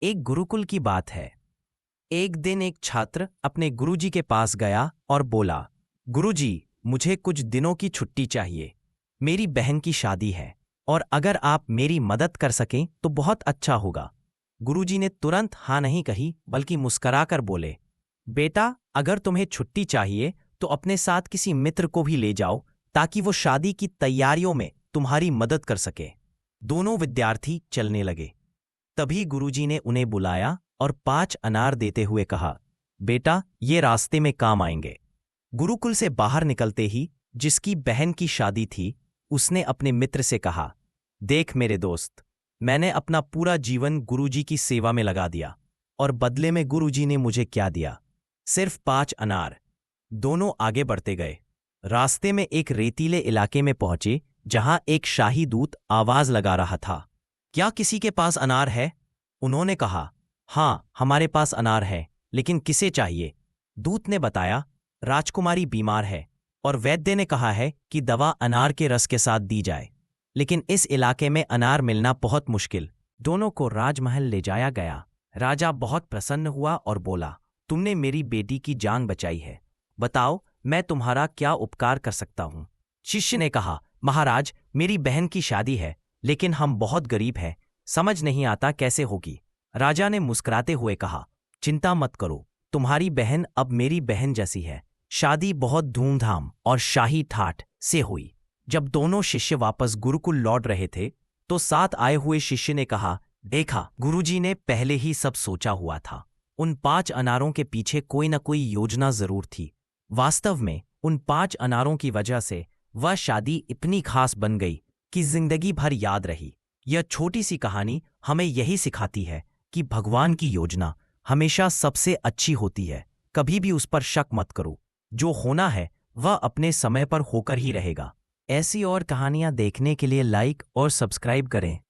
एक गुरुकुल की बात है। एक दिन एक छात्र अपने गुरुजी के पास गया और बोला, गुरुजी, मुझे कुछ दिनों की छुट्टी चाहिए। मेरी बहन की शादी है और अगर आप मेरी मदद कर सकें तो बहुत अच्छा होगा। गुरुजी ने तुरंत हाँ नहीं कही, बल्कि मुस्कुराकर बोले, बेटा, अगर तुम्हें छुट्टी चाहिए तो अपने साथ किसी मित्र को भी ले जाओ ताकि वो शादी की तैयारियों में तुम्हारी मदद कर सके। दोनों विद्यार्थी चलने लगे। तभी गुरुजी ने उन्हें बुलाया और 5 अनार देते हुए कहा, बेटा, ये रास्ते में काम आएंगे। गुरुकुल से बाहर निकलते ही जिसकी बहन की शादी थी, उसने अपने मित्र से कहा, देख मेरे दोस्त, मैंने अपना पूरा जीवन गुरुजी की सेवा में लगा दिया और बदले में गुरुजी ने मुझे क्या दिया? सिर्फ 5 अनार। दोनों आगे बढ़ते गए। रास्ते में एक रेतीले इलाके में पहुंचे जहां एक शाही दूत आवाज लगा रहा था, क्या किसी के पास अनार है? उन्होंने कहा, हाँ, हमारे पास अनार है, लेकिन किसे चाहिए? दूत ने बताया, राजकुमारी बीमार है और वैद्य ने कहा है कि दवा अनार के रस के साथ दी जाए, लेकिन इस इलाके में अनार मिलना बहुत मुश्किल। दोनों को राजमहल ले जाया गया। राजा बहुत प्रसन्न हुआ और बोला, तुमने मेरी बेटी की जान बचाई है। बताओ, मैं तुम्हारा क्या उपकार कर सकता हूँ? शिष्य ने कहा, महाराज, मेरी बहन की शादी है, लेकिन हम बहुत गरीब हैं, समझ नहीं आता कैसे होगी। राजा ने मुस्कुराते हुए कहा, चिंता मत करो, तुम्हारी बहन अब मेरी बहन जैसी है। शादी बहुत धूमधाम और शाही ठाठ से हुई। जब दोनों शिष्य वापस गुरुकुल लौट रहे थे तो साथ आए हुए शिष्य ने कहा, देखा, गुरुजी ने पहले ही सब सोचा हुआ था। उन 5 अनारों के पीछे कोई न कोई योजना जरूर थी। वास्तव में उन 5 अनारों की वजह से वह शादी इतनी खास बन गई कि जिंदगी भर याद रही। यह छोटी सी कहानी हमें यही सिखाती है कि भगवान की योजना हमेशा सबसे अच्छी होती है। कभी भी उस पर शक मत करो। जो होना है वह अपने समय पर होकर ही रहेगा। ऐसी और कहानियां देखने के लिए लाइक और सब्सक्राइब करें।